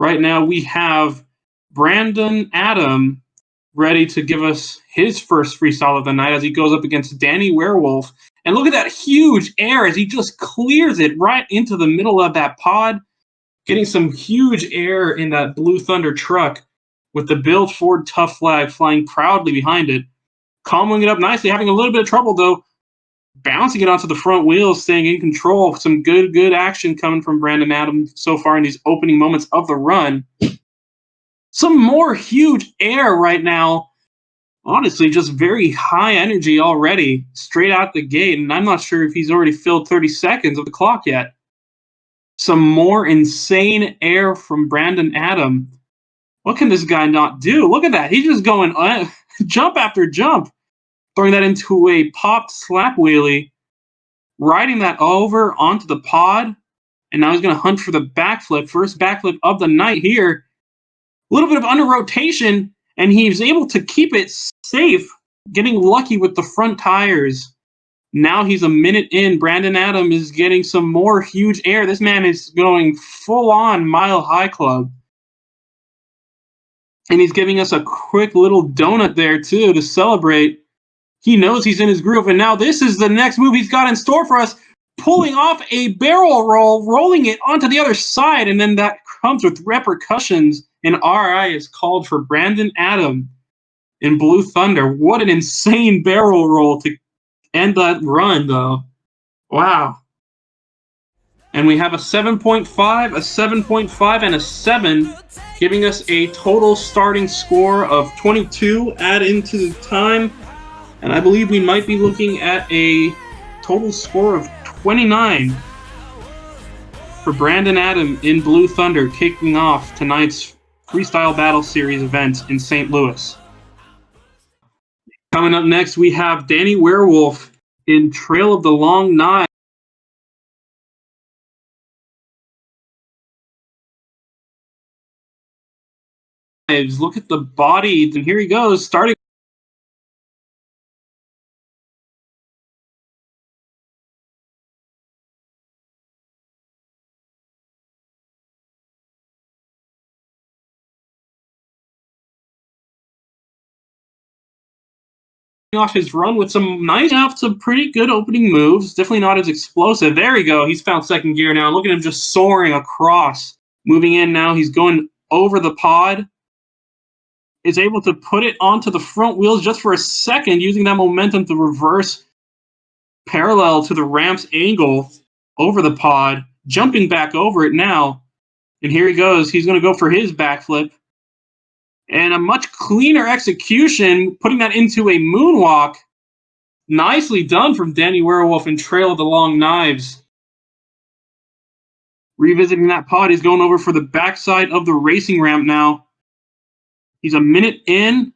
Right now we have Brandon Adam ready to give us his first freestyle of the night as he goes up against Danny Werewolf. And look at that huge air as he just clears it right into the middle of that pod, getting some huge air in that Blue Thunder truck with the Build Ford Tough flag flying proudly behind it. Comboing it up nicely, having a little bit of trouble though, bouncing it onto the front wheels, staying in control. Some good action coming from Brandon Adams so far in these opening moments of the run. Some more huge air right now. Honestly, just very high energy already, straight out the gate, and I'm not sure if he's already filled 30 seconds of the clock yet. Some more insane air from Brandon Adam. What can this guy not do? Look at that. He's just going jump after jump, throwing that into a popped slap wheelie, riding that over onto the pod, and now he's going to hunt for the backflip. First backflip of the night here. A little bit of under rotation, and he's able to keep it safe, getting lucky with the front tires. Now he's a minute in. Brandon Adam is getting some more huge air. This man is going full-on Mile High Club. And he's giving us a quick little donut there, too, to celebrate. He knows he's in his groove, and now this is the next move he's got in store for us. Pulling off a barrel roll, rolling it onto the other side, and then that comes with repercussions. And RI is called for Brandon Adam in Blue Thunder. What an insane barrel roll to end that run, though. Wow. And we have a 7.5, a 7.5, and a 7, giving us a total starting score of 22. Add into the time, and I believe we might be looking at a total score of 29 for Brandon Adam in Blue Thunder, kicking off tonight's Freestyle Battle Series event in St. Louis. Coming up next, we have Danny Werewolf in Trail of the Long Knives. Look at the body, and here he goes, starting. Off his run with some some pretty good opening moves. Definitely not as explosive. There we go. He's found second gear now. Look at him just soaring across. Moving in now. He's going over the pod. Is able to put it onto the front wheels just for a second, using that momentum to reverse parallel to the ramp's angle over the pod. Jumping back over it now. And here he goes. He's going to go for his backflip. And a much cleaner execution, putting that into a moonwalk. Nicely done from Danny Werewolf in Trail of the Long Knives. Revisiting that pod, he's going over for the backside of the racing ramp now. He's a minute in.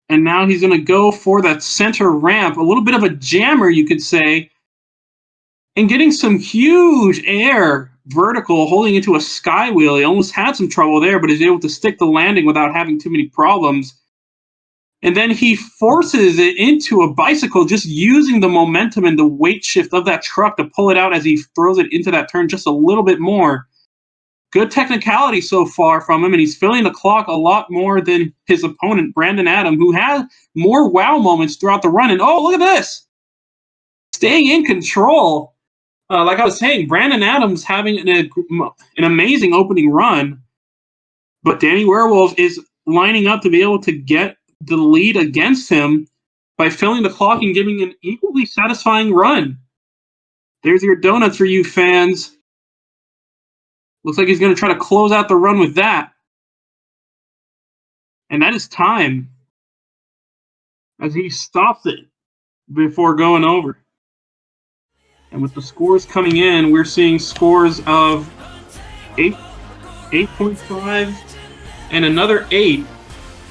And now he's going to go for that center ramp. A little bit of a jammer, you could say. And getting some huge air. Vertical, holding into a sky wheel. He almost had some trouble there, but is able to stick the landing without having too many problems. And then he forces it into a bicycle, just using the momentum and the weight shift of that truck to pull it out as he throws it into that turn just a little bit more. Good technicality so far from him, and he's filling the clock a lot more than his opponent, Brandon Adam, who had more wow moments throughout the run. And oh, look at this! Staying in control. Like I was saying, Brandon Adams having an amazing opening run, but Danny Werewolf is lining up to be able to get the lead against him by filling the clock and giving an equally satisfying run. There's your donuts for you fans. Looks like he's going to try to close out the run with that. And that is time as he stops it before going over. And with the scores coming in, we're seeing scores of 8, 8.5, and another 8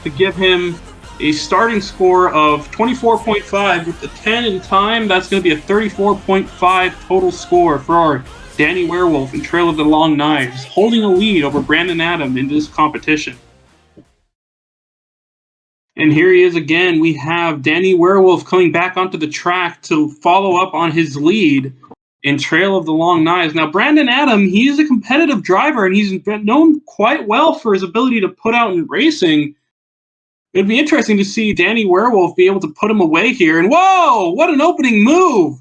to give him a starting score of 24.5. With the 10 in time, that's going to be a 34.5 total score for our Danny Werewolf in Trail of the Long Knives, holding a lead over Brandon Adam in this competition. And here he is again. We have Danny Werewolf coming back onto the track to follow up on his lead. in Trail of the Long Knives. Now, Brandon Adam, he's a competitive driver, and he's been known quite well for his ability to put out in racing. It'd be interesting to see Danny Werewolf be able to put him away here. And whoa, what an opening move!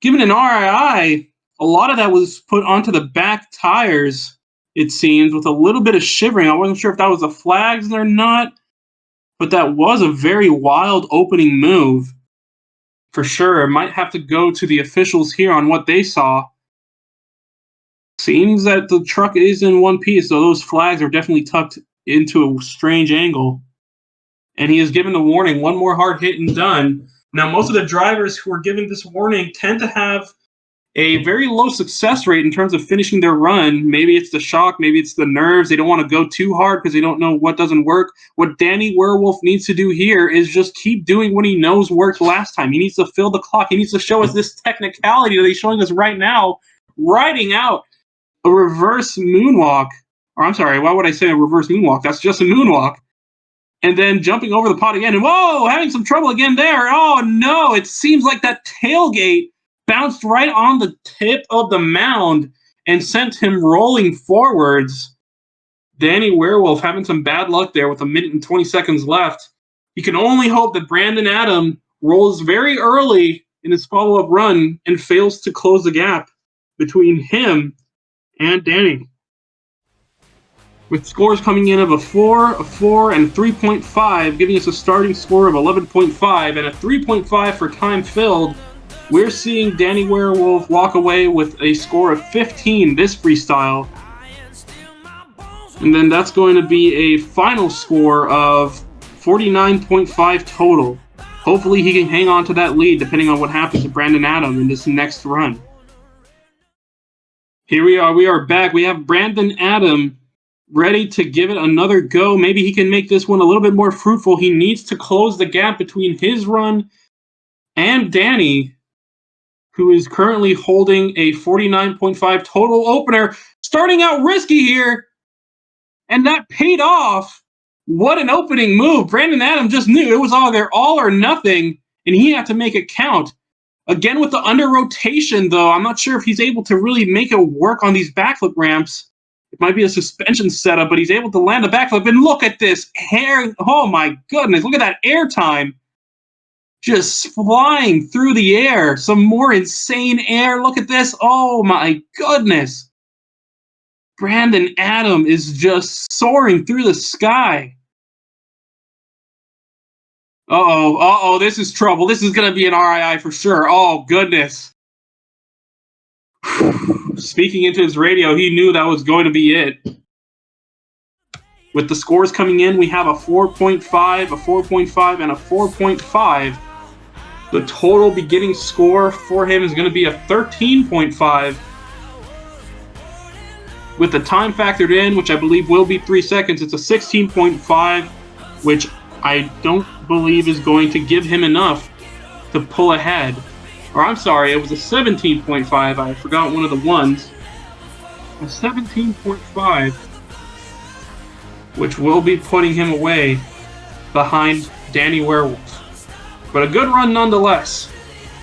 Given an RII, a lot of that was put onto the back tires, it seems, with a little bit of shivering. I wasn't sure if that was the flags or not, but that was a very wild opening move. For sure, might have to go to the officials here on what they saw. Seems that the truck is in one piece, so those flags are definitely tucked into a strange angle. And he is given the warning, one more hard hit and done. Now, most of the drivers who are given this warning tend to have a very low success rate in terms of finishing their run. Maybe it's the shock, maybe it's the nerves. They don't want to go too hard because they don't know what doesn't work. What Danny Werewolf needs to do here is just keep doing what he knows worked last time. He needs to fill the clock. He needs to show us this technicality that he's showing us right now, riding out a reverse moonwalk. Or I'm sorry, why would I say a reverse moonwalk? That's just a moonwalk. And then jumping over the pot again, and whoa, having some trouble again there. Oh no, it seems like that tailgate bounced right on the tip of the mound and sent him rolling forwards. Danny Werewolf having some bad luck there with 1 minute and 20 seconds left. He can only hope that Brandon Adam rolls very early in his follow-up run and fails to close the gap between him and Danny. With scores coming in of a 4, a 4, and 3.5, giving us a starting score of 11.5 and a 3.5 for time filled, we're seeing Danny Werewolf walk away with a score of 15 this freestyle. And then that's going to be a final score of 49.5 total. Hopefully he can hang on to that lead depending on what happens to Brandon Adam in this next run. Here we are back. We have Brandon Adam ready to give it another go. Maybe he can make this one a little bit more fruitful. He needs to close the gap between his run and Danny, who is currently holding a 49.5 total opener. Starting out risky here, and that paid off. What an opening move. Brandon Adam just knew it was either all or nothing, and he had to make it count. Again, with the under rotation, though, I'm not sure if he's able to really make it work on these backflip ramps. It might be a suspension setup, but he's able to land a backflip. And look at this hair. Oh, my goodness. Look at that air time. Just flying through the air. Some more insane air. Look at this. Oh, my goodness. Brandon Adam is just soaring through the sky. Uh-oh. This is trouble. This is going to be an RII for sure. Oh, goodness. Speaking into his radio, he knew that was going to be it. With the scores coming in, we have a 4.5, a 4.5, and a 4.5. The total beginning score for him is going to be a 13.5. With the time factored in, which I believe will be 3 seconds, it's a 16.5, which I don't believe is going to give him enough to pull ahead. Or I'm sorry, it was a 17.5. I forgot one of the ones. A 17.5, which will be putting him away behind Danny Werewolf. But a good run nonetheless.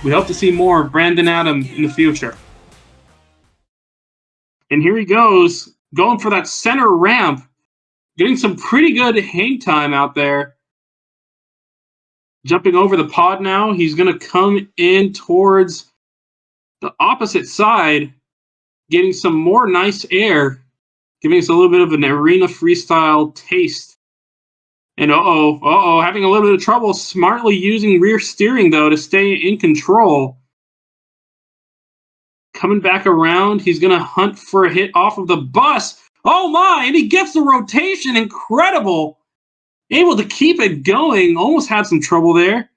We hope to see more of Brandon Adam in the future. And here he goes, going for that center ramp. Getting some pretty good hang time out there. Jumping over the pod now, he's going to come in towards the opposite side, getting some more nice air, giving us a little bit of an arena freestyle taste. And having a little bit of trouble smartly using rear steering, though, to stay in control. Coming back around, he's going to hunt for a hit off of the bus. Oh my, and he gets the rotation, incredible. Able to keep it going, almost had some trouble there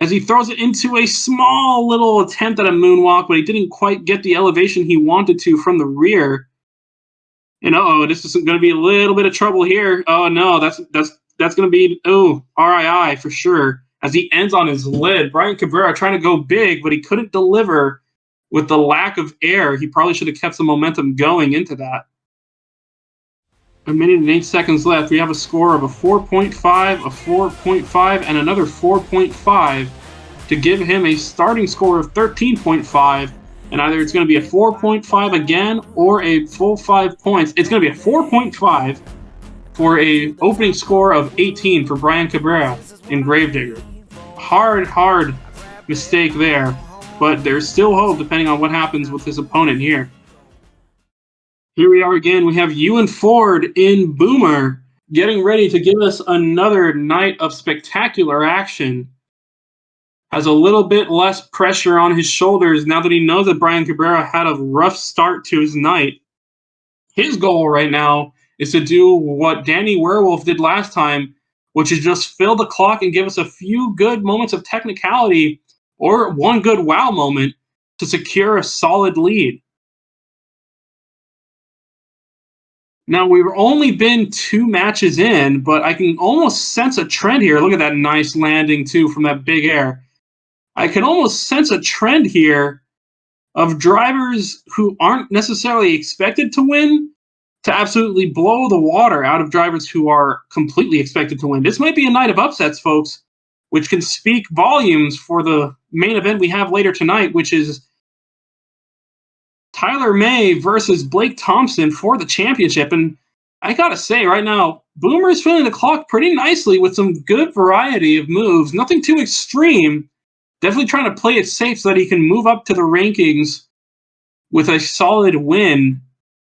as he throws it into a small little attempt at a moonwalk, but he didn't quite get the elevation he wanted to from the rear. And this is going to be a little bit of trouble here. Oh no, that's going to be RII for sure as he ends on his lid. Brian Cabrera trying to go big, but he couldn't deliver with the lack of air. He probably should have kept some momentum going into that. 1 minute and 8 seconds left. We have a score of a 4.5, a 4.5, and another 4.5. to give him a starting score of 13.5. And either it's going to be a 4.5 again or a full 5 points. It's going to be a 4.5 for a opening score of 18 for Brian Cabrera in Gravedigger. Hard mistake there, but there's still hope depending on what happens with his opponent here. Here we are again. We have Ewan Ford in Boomer getting ready to give us another night of spectacular action. Has a little bit less pressure on his shoulders now that he knows that Brian Cabrera had a rough start to his night. His goal right now is to do what Danny Werewolf did last time, which is just fill the clock and give us a few good moments of technicality or one good wow moment to secure a solid lead. Now, we've only been 2 matches in, but I can almost sense a trend here. Look at that nice landing, too, from that big air. I can almost sense a trend here of drivers who aren't necessarily expected to win to absolutely blow the water out of drivers who are completely expected to win. This might be a night of upsets, folks, which can speak volumes for the main event we have later tonight, which is Tyler May versus Blake Thompson for the championship. And I gotta say, right now, Boomer is filling the clock pretty nicely with some good variety of moves. Nothing too extreme. Definitely trying to play it safe so that he can move up to the rankings with a solid win.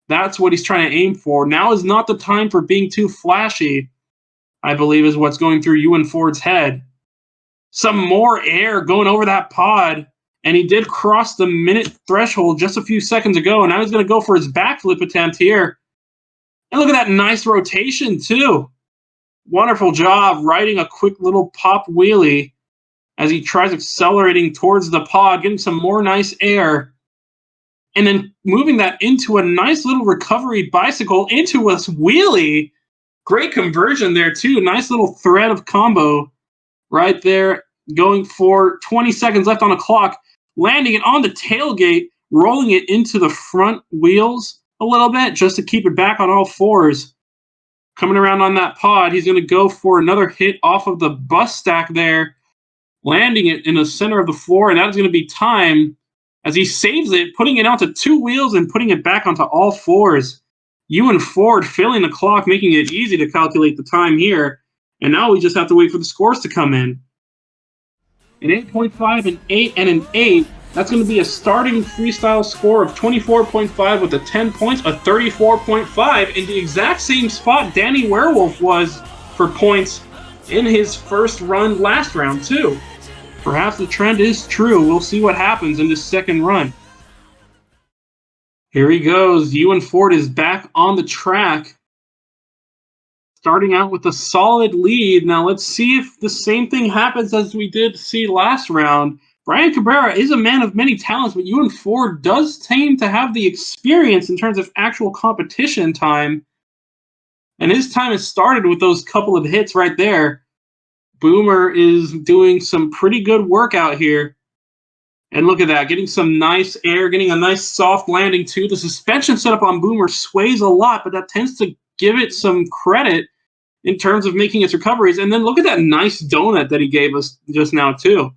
That's what he's trying to aim for. Now is not the time for being too flashy, I believe, is what's going through Ewan Ford's head. Some more air going over that pod. And he did cross the minute threshold just a few seconds ago. And now he's going to go for his backflip attempt here. And look at that nice rotation, too. Wonderful job riding a quick little pop wheelie as he tries accelerating towards the pod, getting some more nice air. And then moving that into a nice little recovery bicycle into a wheelie. Great conversion there, too. Nice little thread of combo right there. Going for 20 seconds left on the clock. Landing it on the tailgate, rolling it into the front wheels a little bit just to keep it back on all fours. Coming around on that pod, he's going to go for another hit off of the bus stack there, landing it in the center of the floor, and that's going to be time as he saves it, putting it onto 2 wheels and putting it back onto all fours. Ewan Ford filling the clock, making it easy to calculate the time here, and now we just have to wait for the scores to come in. An 8.5, an 8, and an 8. That's going to be a starting freestyle score of 24.5 with a 10 points, a 34.5 in the exact same spot Danny Werewolf was for points in his first run last round, too. Perhaps the trend is true. We'll see what happens in this second run. Here he goes. Ewan Ford is back on the track. Starting out with a solid lead. Now let's see if the same thing happens as we did see last round. Brian Cabrera is a man of many talents, but Ewan Ford does seem to have the experience in terms of actual competition time. And his time has started with those couple of hits right there. Boomer is doing some pretty good work out here. And look at that, getting some nice air, getting a nice soft landing too. The suspension setup on Boomer sways a lot, but that tends to give it some credit in terms of making its recoveries. And then look at that nice donut that he gave us just now, too.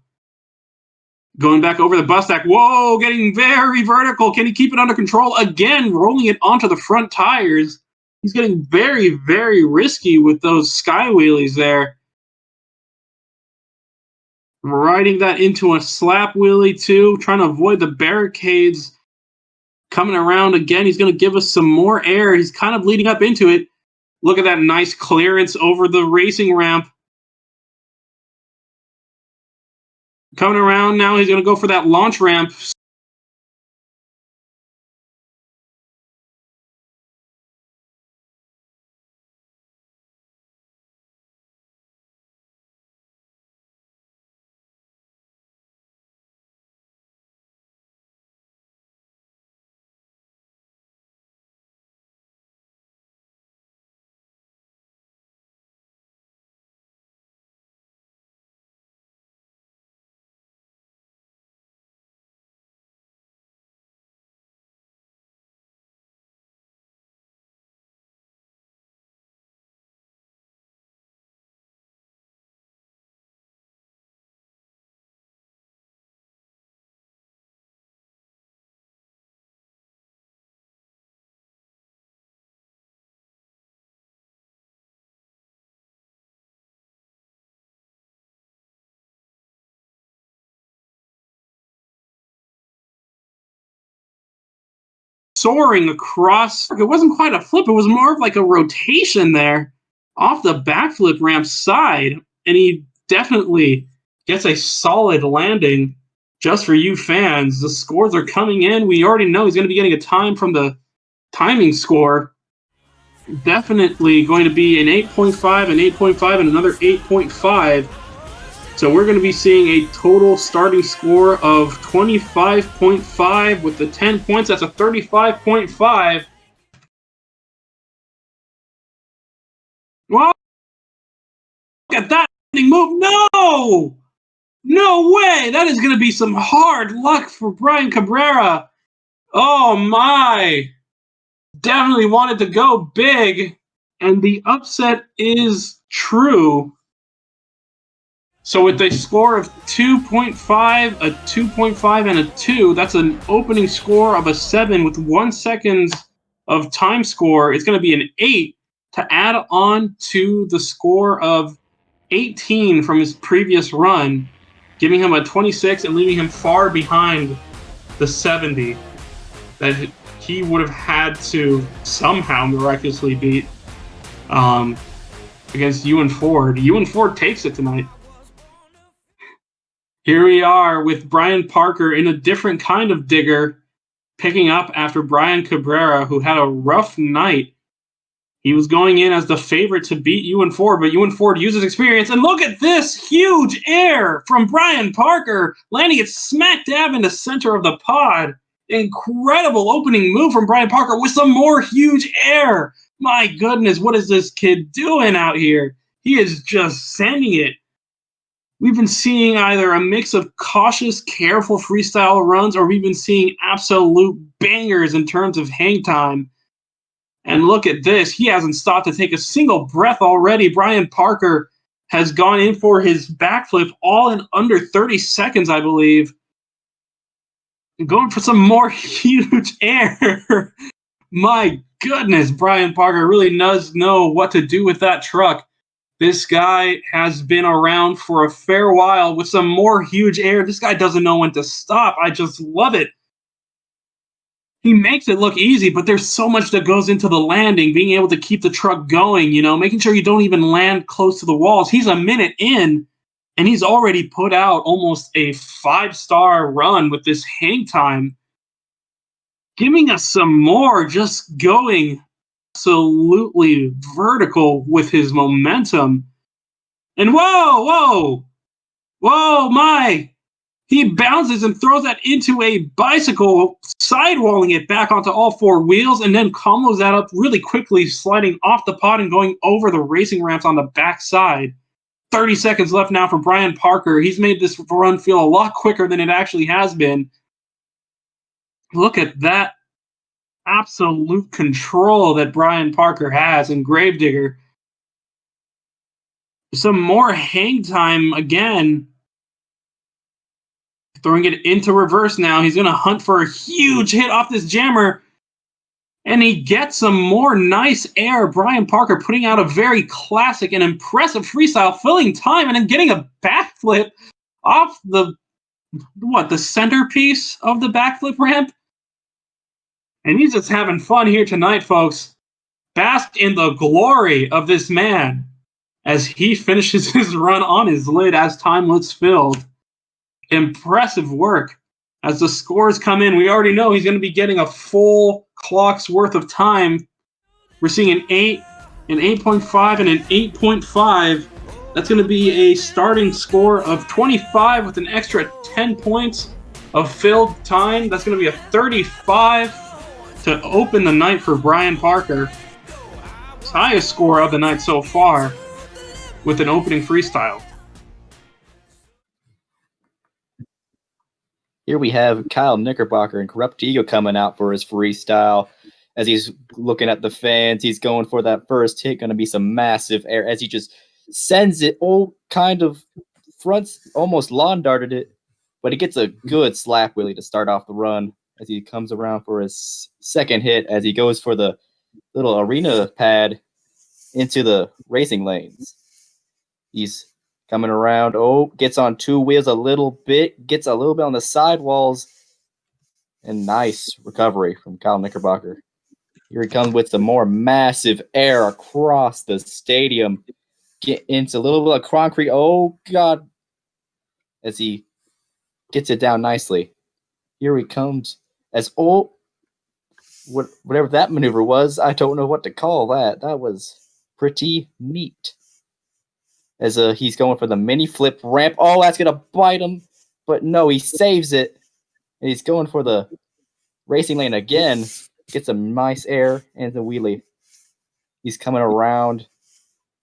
Going back over the bus stack. Whoa, getting very vertical. Can he keep it under control? Again, rolling it onto the front tires. He's getting very risky with those sky wheelies there. Riding that into a slap wheelie, too. Trying to avoid the barricades. Coming around again. He's going to give us some more air. He's kind of leading up into it. Look at that nice clearance over the racing ramp. Coming around now, he's going to go for that launch ramp. soaring across. It wasn't quite a flip. It was more of like a rotation there off the backflip ramp side. And he definitely gets a solid landing just for you fans. The scores are coming in. We already know he's going to be getting a time from the timing score. Definitely going to be an 8.5, an 8.5, and another 8.5. So we're going to be seeing a total starting score of 25.5 with the 10 points. That's a 35.5. Well, look at that move. No! No way! That is going to be some hard luck for Brian Cabrera. Oh my! Definitely wanted to go big, and the upset is true. So with a score of 2.5, a 2.5, and a 2, that's an opening score of a 7 with 1 second of time score. It's going to be an 8 to add on to the score of 18 from his previous run, giving him a 26 and leaving him far behind the 70 that he would have had to somehow miraculously beat against Ewan Ford. Ewan Ford takes it tonight. Here we are with Brian Parker in a different kind of digger, picking up after Brian Cabrera, who had a rough night. He was going in as the favorite to beat Ewan Ford, but Ewan Ford uses experience. And look at this huge air from Brian Parker, landing it smack dab in the center of the pod. Incredible opening move from Brian Parker with some more huge air. My goodness, what is this kid doing out here? He is just sending it. We've been seeing either a mix of cautious, careful freestyle runs, or we've been seeing absolute bangers in terms of hang time. And look at this. He hasn't stopped to take a single breath already. Brian Parker has gone in for his backflip all in under 30 seconds, I believe. And going for some more huge air. My goodness, Brian Parker really does know what to do with that truck. This guy has been around for a fair while with some more huge air. This guy doesn't know when to stop. I just love it. He makes it look easy, but there's so much that goes into the landing, being able to keep the truck going, making sure you don't even land close to the walls. He's a minute in, and he's already put out almost a 5-star run with this hang time, giving us some more, just going absolutely vertical with his momentum. And whoa, my! He bounces and throws that into a bicycle, sidewalling it back onto all 4 wheels, and then combos that up really quickly, sliding off the pod and going over the racing ramps on the backside. 30 seconds left now for Brian Parker. He's made this run feel a lot quicker than it actually has been. Look at that absolute control that Brian Parker has in Gravedigger. Some more hang time again. Throwing it into reverse now. He's going to hunt for a huge hit off this jammer. And he gets some more nice air. Brian Parker putting out a very classic and impressive freestyle, filling time, and then getting a backflip off the centerpiece of the backflip ramp. And he's just having fun here tonight, folks. Bask in the glory of this man as he finishes his run on his lid as time was filled. Impressive work. As the scores come in, we already know he's going to be getting a full clock's worth of time. We're seeing an 8, an 8.5, and an 8.5. That's going to be a starting score of 25 with an extra 10 points of filled time. That's going to be a 35 to open the night for Brian Parker. His highest score of the night so far with an opening freestyle. Here we have Kyle Knickerbocker and Corrupt Ego coming out for his freestyle. As he's looking at the fans, he's going for that first hit, going to be some massive air as he just sends it, kind of fronts, almost lawn darted it, but he gets a good slap wheelie to start off the run as he comes around for his second hit as he goes for the little arena pad into the racing lanes. He's coming around, gets on 2 wheels a little bit, gets a little bit on the sidewalls, And nice recovery from Kyle Knickerbocker. Here he comes with some more massive air across the stadium. Get into a little bit of concrete. Oh, God. As he gets it down nicely. Here he comes. Whatever that maneuver was, I don't know what to call that. That was pretty neat. As he's going for the mini flip ramp. Oh, that's going to bite him. But no, he saves it. And he's going for the racing lane again. Gets some nice air and the wheelie. He's coming around.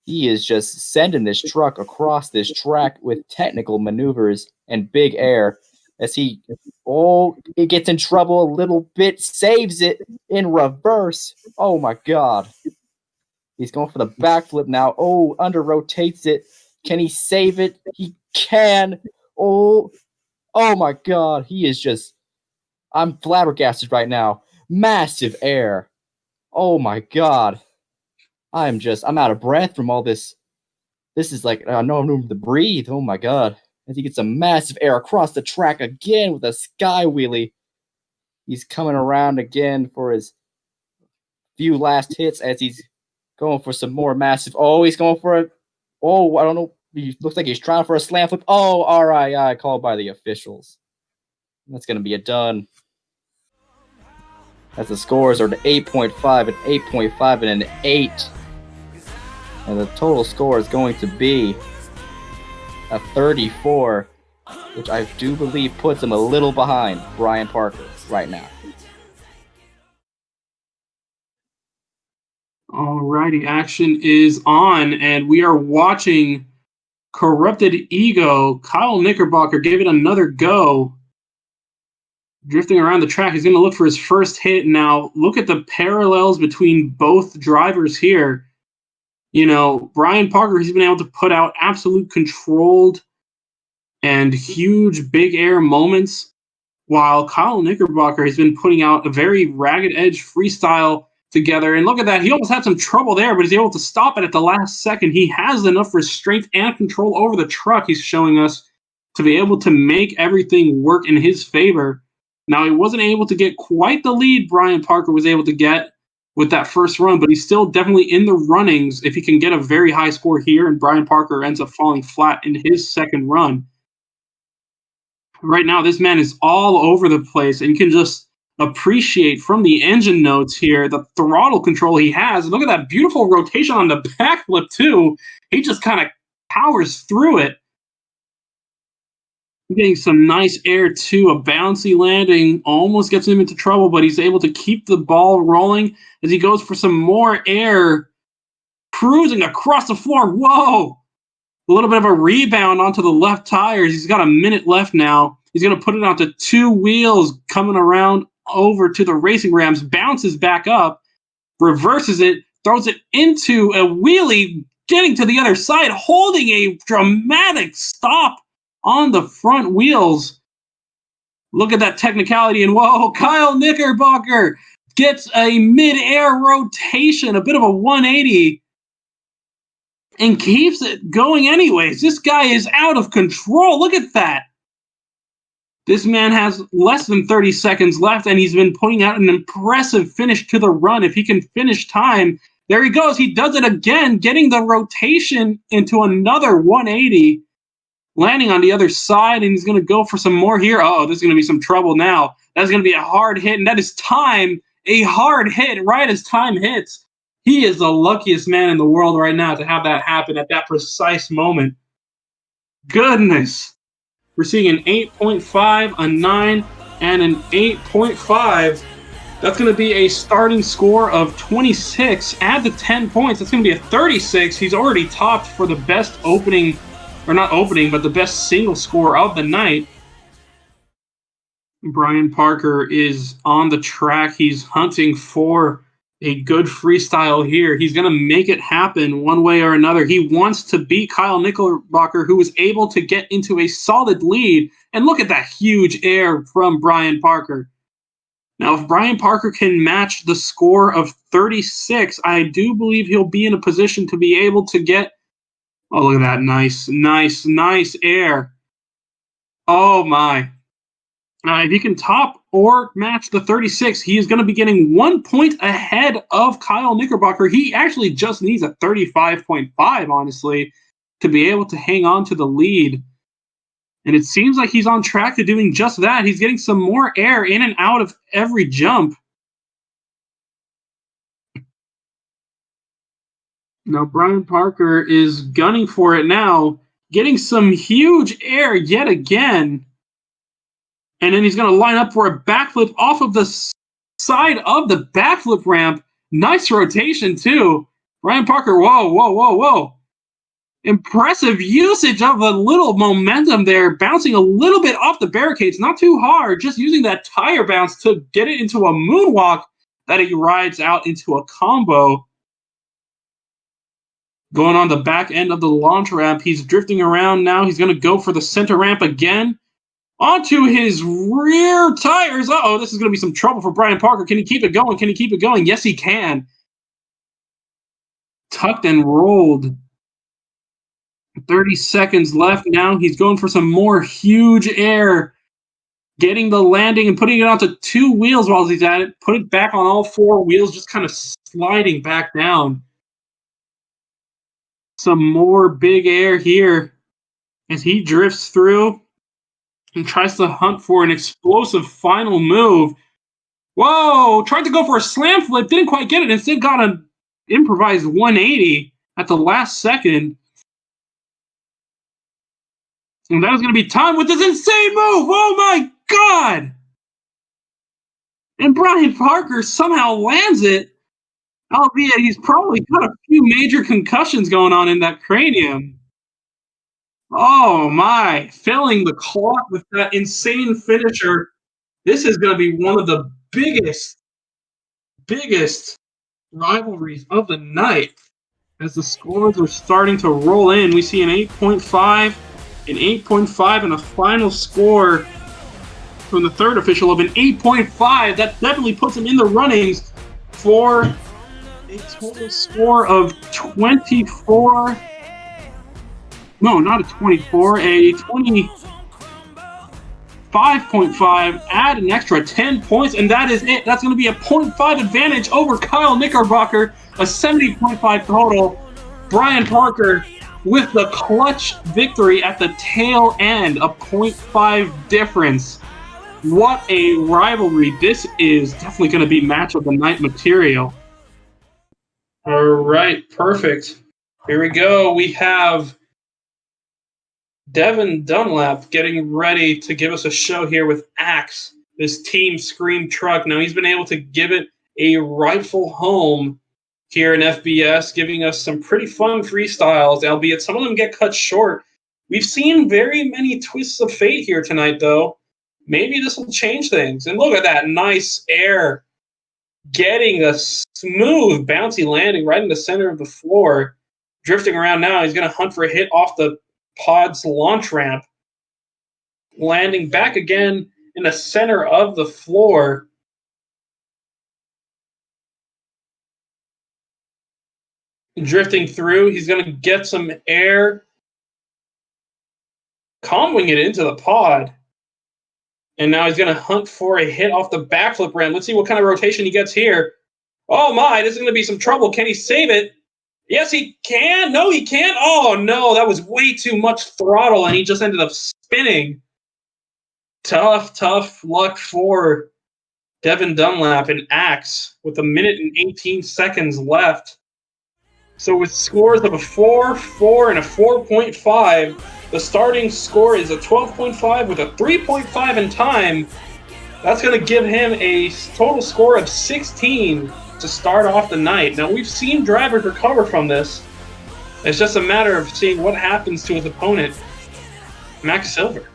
He is just sending this truck across this track with technical maneuvers and big air. As it gets in trouble a little bit. Saves it in reverse. Oh, my God. He's going for the backflip now. Oh, under rotates it. Can he save it? He can. Oh, my God. He is just... I'm flabbergasted right now. Massive air. Oh, my God. I'm out of breath from all this. This is like, no room to breathe. Oh, my God. As he gets a massive air across the track again with a sky wheelie. He's coming around again for his few last hits as he's going for some more massive. Oh, he's going for it. Oh, I don't know. He looks like he's trying for a slam flip. Oh, RII called by the officials. That's going to be a done. As the scores are to 8.5 and 8.5 and an 8. And the total score is going to be a 34, which I do believe puts him a little behind Brian Parker right now. Alrighty, action is on, and we are watching Corrupted Ego, Kyle Knickerbocker, give it another go. Drifting around the track, he's going to look for his first hit. Now, look at the parallels between both drivers here. You know, Brian Parker, he's been able to put out absolute controlled and huge big air moments, while Kyle Knickerbocker has been putting out a very ragged edge freestyle together. And look at that. He almost had some trouble there, but he's able to stop it at the last second. He has enough restraint and control over the truck, he's showing us, to be able to make everything work in his favor. Now, he wasn't able to get quite the lead Brian Parker was able to get with that first run, but he's still definitely in the runnings if he can get a very high score here, and Brian Parker ends up falling flat in his second run. Right now, this man is all over the place, and you can just appreciate from the engine notes here the throttle control he has. Look at that beautiful rotation on the backflip, too. He just kind of powers through it. Getting some nice air, too. A bouncy landing almost gets him into trouble, but he's able to keep the ball rolling as he goes for some more air. Cruising across the floor. Whoa! A little bit of a rebound onto the left tires. He's got a minute left now. He's going to put it onto two wheels, coming around over to the racing Rams, bounces back up, reverses it, throws it into a wheelie, getting to the other side, holding a dramatic stop on the front wheels. Look at that technicality, and whoa, Kyle Knickerbocker gets a mid-air rotation, a bit of a 180, and keeps it going anyways. This guy is out of control. Look at that. This man has less than 30 seconds left, and he's been putting out an impressive finish to the run. If he can finish time, there he goes. He does it again, getting the rotation into another 180, landing on the other side, and he's going to go for some more here. Oh, there's going to be some trouble now. That's going to be a hard hit, and that is time. A hard hit right as time hits. He is the luckiest man in the world right now to have that happen at that precise moment. Goodness. We're seeing an 8.5, a 9, and an 8.5. That's going to be a starting score of 26. Add the 10 points. That's going to be a 36. He's already topped for the best opening, or not opening, but the best single score of the night. Brian Parker is on the track. He's hunting for a good freestyle here. He's going to make it happen one way or another. He wants to beat Kyle Knickerbocker, who was able to get into a solid lead. And look at that huge air from Brian Parker. Now, if Brian Parker can match the score of 36, I do believe he'll be in a position to be able to get... Oh, look at that. Nice air. Oh, my. If he can top or match the 36, he is going to be getting 1 point ahead of Kyle Knickerbocker. He actually just needs a 35.5, honestly, to be able to hang on to the lead. And it seems like he's on track to doing just that. He's getting some more air in and out of every jump. Now, Brian Parker is gunning for it now, getting some huge air yet again. And then he's going to line up for a backflip off of the side of the backflip ramp. Nice rotation, too. Brian Parker, whoa, whoa, whoa, whoa. Impressive usage of a little momentum there, bouncing a little bit off the barricades, not too hard, just using that tire bounce to get it into a moonwalk that he rides out into a combo. Going on the back end of the launch ramp, he's drifting around now. He's going to go for the center ramp again. Onto his rear tires. Uh-oh, this is going to be some trouble for Brian Parker. Can he keep it going? Can he keep it going? Yes, he can. Tucked and rolled. 30 seconds left now. He's going for some more huge air. Getting the landing and putting it onto 2 wheels while he's at it. Put it back on all 4 wheels, just kind of sliding back down. Some more big air here as he drifts through and tries to hunt for an explosive final move. Whoa! Tried to go for a slam flip, didn't quite get it. Instead got an improvised 180 at the last second. And that was going to be timed with this insane move. Oh my God! And Brian Parker somehow lands it, albeit he's probably got a few major concussions going on in that cranium. Oh my, filling the clock with that insane finisher. This is going to be one of the biggest rivalries of the night. As the scores are starting to roll in, we see an 8.5, an 8.5, and a final score from the third official of an 8.5. That definitely puts him in the runnings for a total score of 24. No, not a 24, a 25.5. Add an extra 10 points, and that is it. That's going to be a 0.5 advantage over Kyle Knickerbocker, a 70.5 total. Brian Parker with the clutch victory at the tail end, a 0.5 difference. What a rivalry. This is definitely going to be match of the night material. All right, perfect. Here we go. We have Devin Dunlap getting ready to give us a show here with Axe, this Team Scream truck. Now, he's been able to give it a rightful home here in FBS, giving us some pretty fun freestyles, albeit some of them get cut short. We've seen very many twists of fate here tonight, though. Maybe this will change things. And look at that nice air, getting a smooth, bouncy landing right in the center of the floor. Drifting around now, he's going to hunt for a hit off the pod's launch ramp. Landing back again in the center of the floor. Drifting through, he's going to get some air, comboing it into the pod. And now he's going to hunt for a hit off the backflip ramp. Let's see what kind of rotation he gets here. Oh my, this is going to be some trouble. Can he save it? Yes, he can. No, he can't. Oh no, that was way too much throttle, and he just ended up spinning. Tough luck for Devin Dunlap and Axe with 1 minute and 18 seconds left. So with scores of a 4, 4, and a 4.5, the starting score is a 12.5 with a 3.5 in time. That's going to give him a total score of 16 to start off the night. Now, we've seen drivers recover from this. It's just a matter of seeing what happens to his opponent, Max Silver.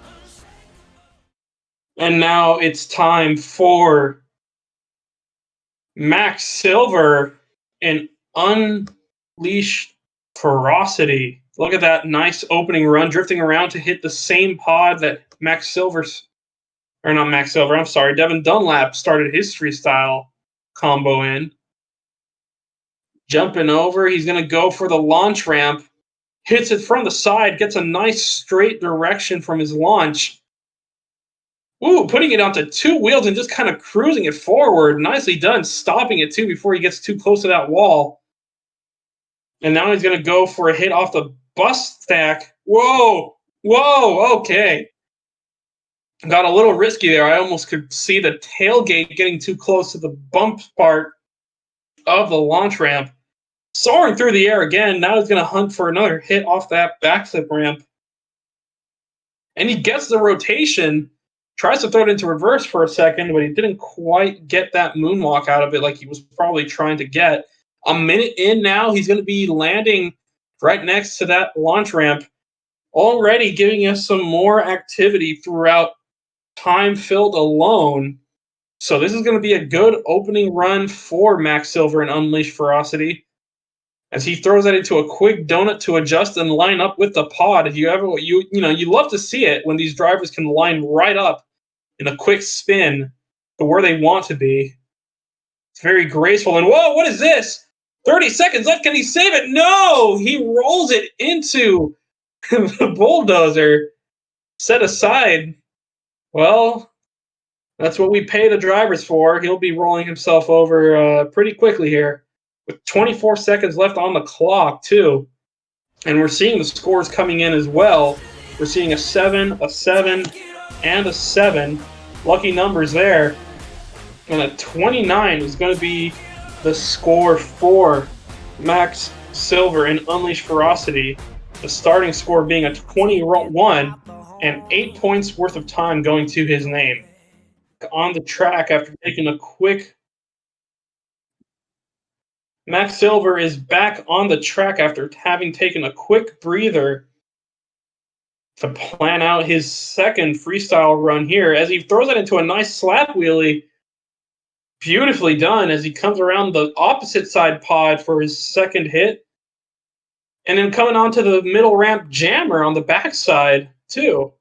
And now it's time for Max Silver and Unleashed Ferocity. Look at that nice opening run, drifting around to hit the same pod that Devin Dunlap started his freestyle combo in. Jumping over, he's going to go for the launch ramp. Hits it from the side, gets a nice straight direction from his launch. Ooh, putting it onto two wheels and just kind of cruising it forward. Nicely done, stopping it too before he gets too close to that wall. And now he's going to go for a hit off the bus stack. Whoa, whoa, okay. Got a little risky there. I almost could see the tailgate getting too close to the bump part of the launch ramp. Soaring through the air again. Now he's going to hunt for another hit off that backflip ramp. And he gets the rotation. Tries to throw it into reverse for a second, but he didn't quite get that moonwalk out of it like he was probably trying to get. A minute in now, he's going to be landing right next to that launch ramp, already giving us some more activity throughout time filled alone. So this is going to be a good opening run for Max Silver and Unleashed Ferocity, as he throws that into a quick donut to adjust and line up with the pod. If you ever you love to see it when these drivers can line right up in a quick spin to where they want to be. It's very graceful. And whoa, what is this? 30 seconds left. Can he save it? No! He rolls it into the bulldozer. Set aside. Well, that's what we pay the drivers for. He'll be rolling himself over pretty quickly here, with 24 seconds left on the clock, too. And we're seeing the scores coming in as well. We're seeing a 7, a 7, and a 7. Lucky numbers there. And a 29 is going to be the score for Max Silver and Unleashed Ferocity. The starting score being a 21 and 8 points worth of time going to his name. On the track after taking a quick... Max Silver is back on the track after having taken a quick breather to plan out his second freestyle run here, as he throws it into a nice slap wheelie. Beautifully done as he comes around the opposite side pod for his second hit. And then coming onto the middle ramp jammer on the backside, too.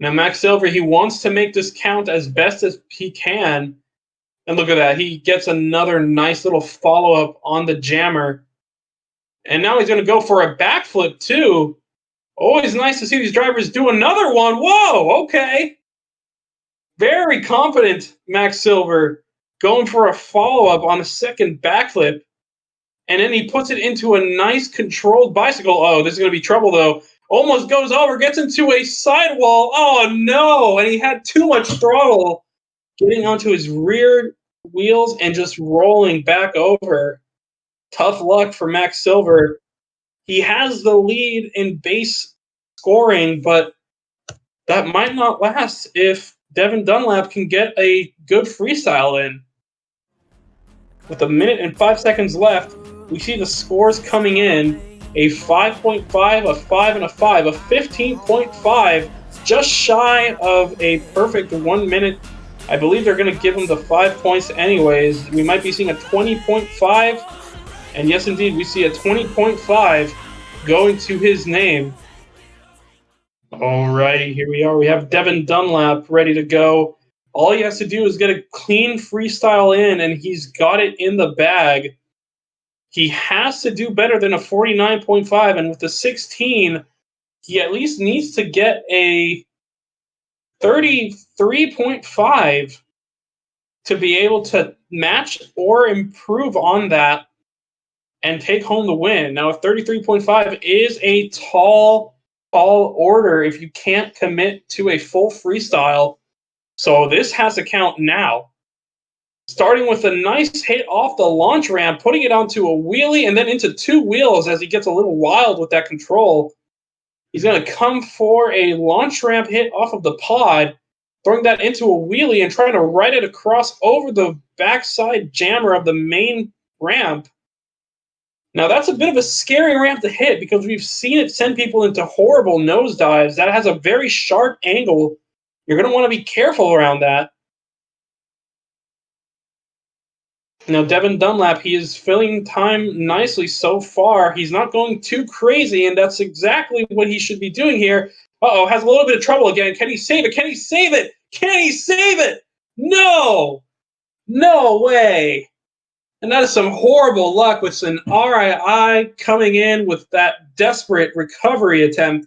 Now, Max Silver, he wants to make this count as best as he can. And look at that. He gets another nice little follow-up on the jammer. And now he's going to go for a backflip, too. Always nice to see these drivers do another one. Whoa, okay. Very confident, Max Silver, going for a follow-up on a second backflip. And then he puts it into a nice controlled bicycle. Oh, this is going to be trouble, though. Almost goes over, gets into a sidewall. Oh, no. And he had too much throttle getting onto his rear wheels and just rolling back over. Tough luck for Max Silver. He has the lead in base scoring, but that might not last if Devin Dunlap can get a good freestyle in. With a minute and 5 seconds left, we see the scores coming in. A 5.5, a 5, and a 5. A 15.5, just shy of a perfect 1 minute. I believe they're going to give him the 5 points anyways. We might be seeing a 20.5. And yes, indeed, we see a 20.5 going to his name. Alrighty, here we are. We have Devin Dunlap ready to go. All he has to do is get a clean freestyle in, and he's got it in the bag. He has to do better than a 49.5, and with the 16, he at least needs to get a 33.5 to be able to match or improve on that and take home the win. Now, a 33.5 is a tall order if you can't commit to a full freestyle. So this has to count now. Starting with a nice hit off the launch ramp, putting it onto a wheelie and then into two wheels as he gets a little wild with that control. He's going to come for a launch ramp hit off of the pod, throwing that into a wheelie and trying to ride it across over the backside jammer of the main ramp. Now, that's a bit of a scary ramp to hit because we've seen it send people into horrible nosedives. That has a very sharp angle. You're going to want to be careful around that. Now, Devin Dunlap, he is filling time nicely so far. He's not going too crazy, and that's exactly what he should be doing here. Uh-oh, has a little bit of trouble again. Can he save it? Can he save it? Can he save it? No! No way! And that is some horrible luck with an RII coming in with that desperate recovery attempt.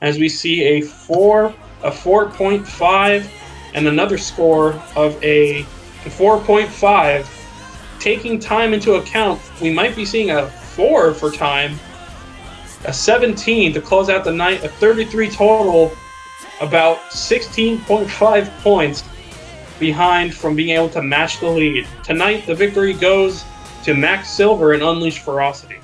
as we see a 4.5, and another score of a 4.5. Taking time into account, we might be seeing a 4 for time, a 17 to close out the night, a 33 total, about 16.5 points behind from being able to match the lead. Tonight, the victory goes to Max Silver and Unleashed Ferocity.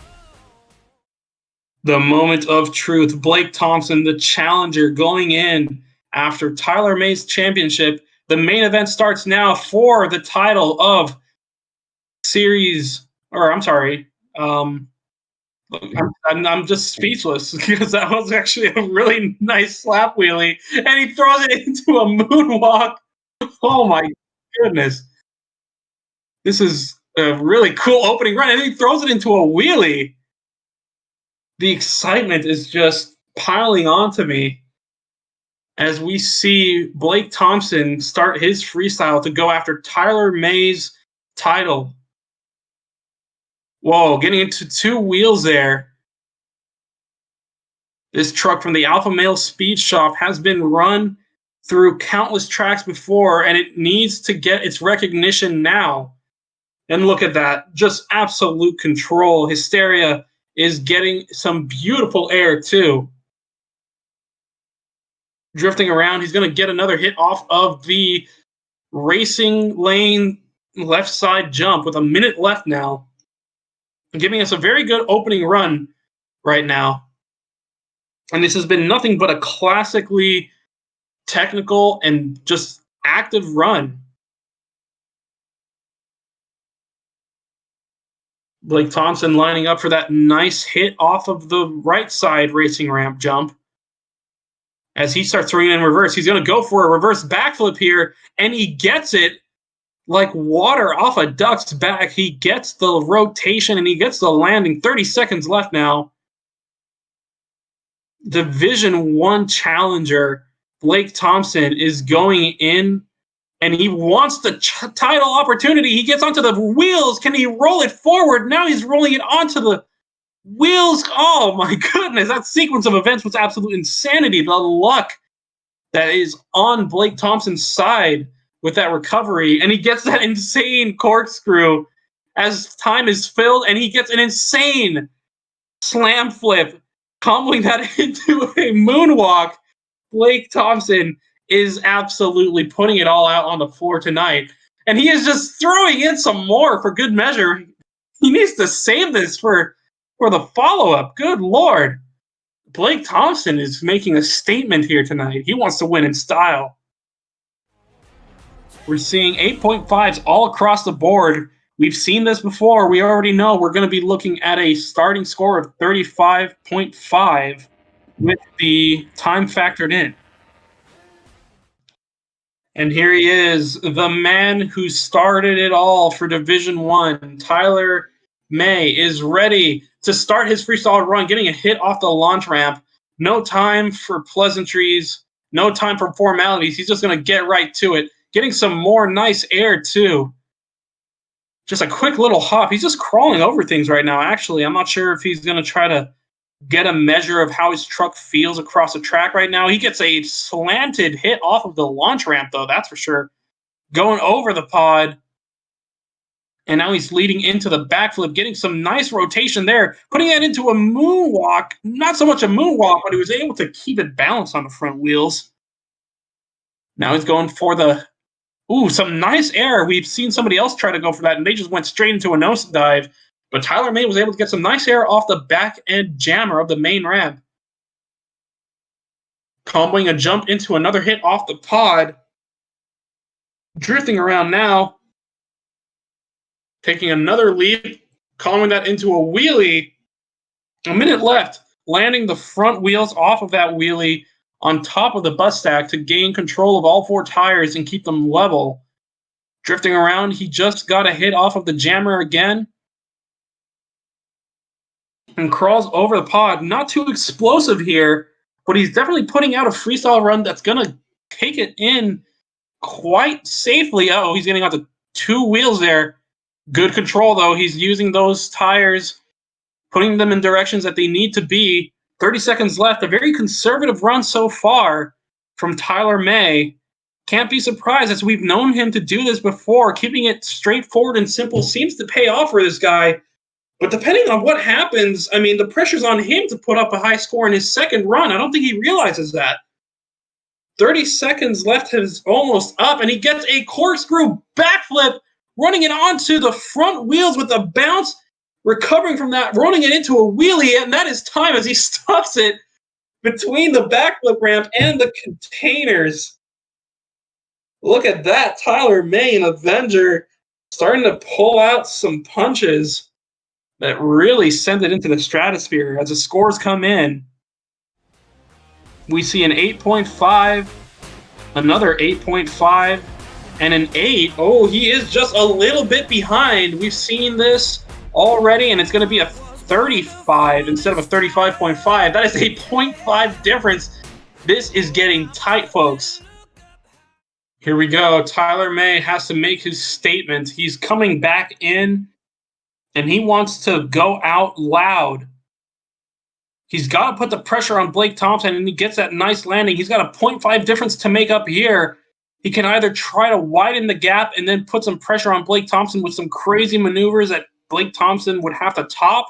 The moment of truth. Blake Thompson, the challenger, going in after Tyler May's championship. The main event starts now for the title of I'm just speechless because that was actually a really nice slap wheelie, and he throws it into a moonwalk. Oh my goodness. This is a really cool opening run, and he throws it into a wheelie. The excitement is just piling onto me as we see Blake Thompson start his freestyle to go after Tyler May's title. Whoa, getting into two wheels there. This truck from the Alpha Male Speed Shop has been run through countless tracks before, and it needs to get its recognition now. And look at that, just absolute control. Hysteria is getting some beautiful air too. Drifting around, he's going to get another hit off of the racing lane left side jump with a minute left now, giving us a very good opening run right now. And this has been nothing but a classically technical and just active run. Blake Thompson lining up for that nice hit off of the right side racing ramp jump. As he starts throwing in reverse, he's going to go for a reverse backflip here, and he gets it like water off a duck's back. He gets the rotation, and he gets the landing. 30 seconds left now. Division 1 challenger Blake Thompson is going in, and he wants the title opportunity. He gets onto the wheels. Can he roll it forward? Now he's rolling it onto the wheels. Oh my goodness, that sequence of events was absolute insanity. The luck that is on Blake Thompson's side with that recovery, and he gets that insane corkscrew as time is filled, and he gets an insane slam flip, comboing that into a moonwalk. Blake Thompson is absolutely putting it all out on the floor tonight, and he is just throwing in some more for good measure. He needs to save this for the follow-up. Good Lord. Blake Thompson is making a statement here tonight. He wants to win in style. We're seeing 8.5s all across the board. We've seen this before. We already know we're going to be looking at a starting score of 35.5 with the time factored in. And here he is, the man who started it all for Division 1. Tyler May is ready to start his freestyle run, getting a hit off the launch ramp. No time for pleasantries, no time for formalities. He's just going to get right to it. Getting some more nice air, too. Just a quick little hop. He's just crawling over things right now, actually. I'm not sure if he's going to try to get a measure of how his truck feels across the track right now. He gets a slanted hit off of the launch ramp, though, that's for sure. Going over the pod. And now he's leading into the backflip, getting some nice rotation there, putting it into a moonwalk. Not so much a moonwalk, but he was able to keep it balanced on the front wheels. Now he's going for the... Ooh, some nice air. We've seen somebody else try to go for that, and they just went straight into a nosedive. But Tyler May was able to get some nice air off the back end jammer of the main ramp. Comboing a jump into another hit off the pod. Drifting around now. Taking another leap. Calling that into a wheelie. A minute left. Landing the front wheels off of that wheelie on top of the bus stack to gain control of all four tires and keep them level. Drifting around, he just got a hit off of the jammer again. And crawls over the pod. Not too explosive here, but he's definitely putting out a freestyle run that's going to take it in quite safely. Oh, he's getting onto two wheels there. Good control, though. He's using those tires, putting them in directions that they need to be. 30 seconds left. A very conservative run so far from Tyler May. Can't be surprised, as we've known him to do this before. Keeping it straightforward and simple seems to pay off for this guy. But depending on what happens, I mean, the pressure's on him to put up a high score in his second run. I don't think he realizes that. 30 seconds left is almost up, and he gets a corkscrew backflip, running it onto the front wheels with a bounce, recovering from that, rolling it into a wheelie, and that is time as he stuffs it between the backflip ramp and the containers. Look at that. Tyler May, an Avenger, starting to pull out some punches that really send it into the stratosphere. As the scores come in, we see an 8.5, another 8.5, and an 8. Oh, he is just a little bit behind. We've seen this already, and it's going to be a 35 instead of a 35.5. That is a 0.5 difference. This is getting tight, folks. Here we go. Tyler May has to make his statement. He's coming back in, and he wants to go out loud. He's got to put the pressure on Blake Thompson, and he gets that nice landing. He's got a 0.5 difference to make up here. He can either try to widen the gap and then put some pressure on Blake Thompson with some crazy maneuvers that Blake Thompson would have to top,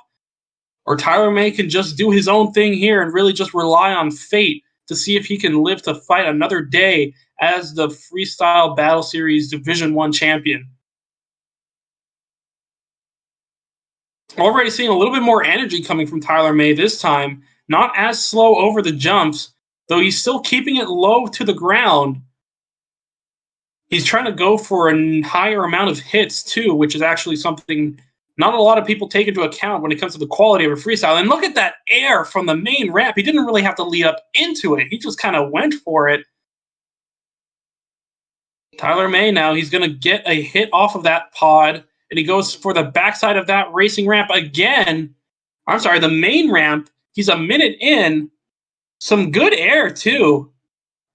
or Tyler May can just do his own thing here and really just rely on fate to see if he can live to fight another day as the Freestyle Battle Series Division I champion. Already seeing a little bit more energy coming from Tyler May this time. Not as slow over the jumps, though he's still keeping it low to the ground. He's trying to go for a higher amount of hits, too, which is actually something not a lot of people take into account when it comes to the quality of a freestyle. And look at that air from the main ramp. He didn't really have to lead up into it. He just kind of went for it. Tyler May now, he's going to get a hit off of that pod, and he goes for the backside of that racing ramp again. I'm sorry, the main ramp. He's a minute in. Some good air, too.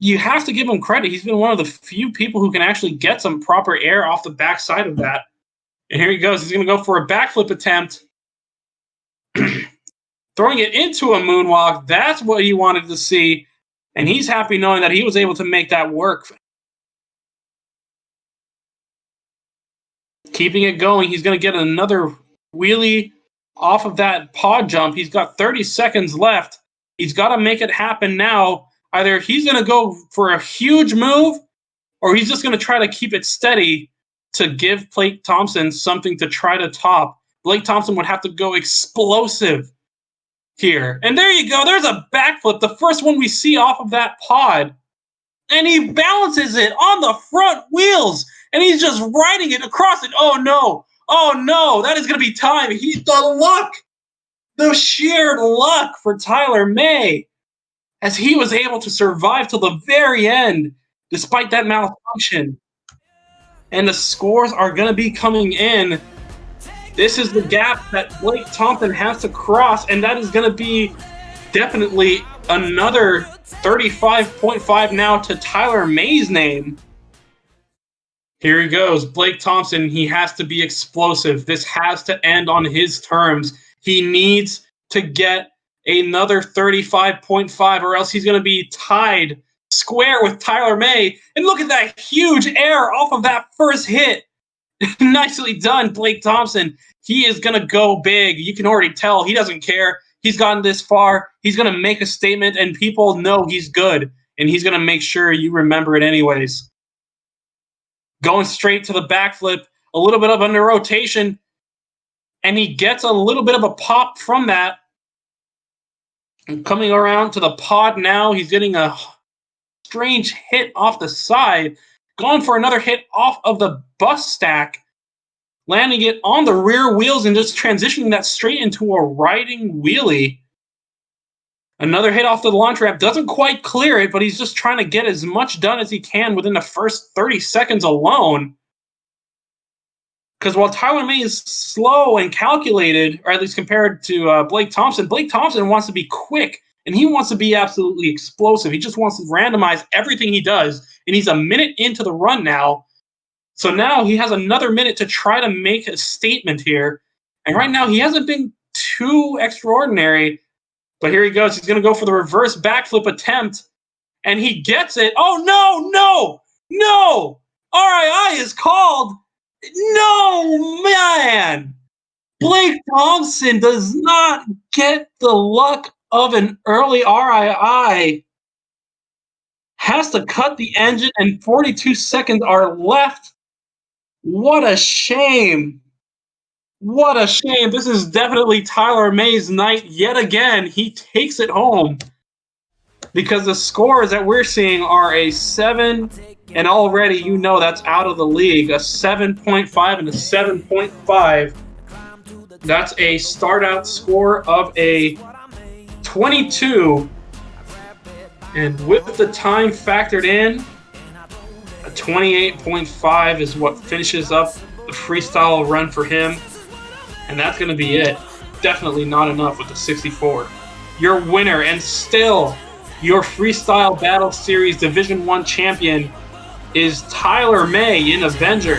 You have to give him credit. He's been one of the few people who can actually get some proper air off the backside of that. And here he goes. He's going to go for a backflip attempt. Throwing it into a moonwalk. That's what he wanted to see. And he's happy knowing that he was able to make that work. Keeping it going. He's going to get another wheelie off of that pod jump. He's got 30 seconds left. He's got to make it happen now. Either he's going to go for a huge move, or he's just going to try to keep it steady to give Blake Thompson something to try to top. Blake Thompson would have to go explosive here. And there you go. There's a backflip, the first one we see off of that pod. And he balances it on the front wheels, and he's just riding it across it. Oh, no. Oh, no. That is going to be time. The luck, the sheer luck for Tyler May, as he was able to survive till the very end, despite that malfunction. And the scores are going to be coming in. This is the gap that Blake Thompson has to cross, and that is going to be definitely another 35.5 now to Tyler May's name. Here he goes. Blake Thompson, he has to be explosive. This has to end on his terms. He needs to get another 35.5, or else he's going to be tied square with Tyler May. And look at that huge air off of that first hit. Nicely done, Blake Thompson. He is going to go big. You can already tell he doesn't care. He's gotten this far. He's going to make a statement, and people know he's good, and he's going to make sure you remember it anyways. Going straight to the backflip, a little bit of under rotation, and he gets a little bit of a pop from that. And coming around to the pod now, he's getting a strange hit off the side. Going for another hit off of the bus stack, landing it on the rear wheels and just transitioning that straight into a riding wheelie. Another hit off the launch ramp. Doesn't quite clear it, but he's just trying to get as much done as he can within the first 30 seconds alone. Because while Tyler May is slow and calculated, or at least compared to Blake Thompson wants to be quick, and he wants to be absolutely explosive. He just wants to randomize everything he does, and he's a minute into the run now. So now he has another minute to try to make a statement here. And right now he hasn't been too extraordinary, But here he goes. He's going to go for the reverse backflip attempt. And he gets it. Oh, no, no, no. RII is called. No, man. Blake Thompson does not get the luck of an early RII. Has to cut the engine, and 42 seconds are left. What a shame. What a shame. This is definitely Tyler May's night yet again. He takes it home because the scores that we're seeing are a 7, and already you know that's out of the league, a 7.5 and a 7.5. That's a start-out score of a 22, and with the time factored in, a 28.5 is what finishes up the freestyle run for him, and that's going to be it. Definitely not enough with the 64. Your winner, and still your Freestyle Battle Series Division I champion, is Tyler May in Avenger.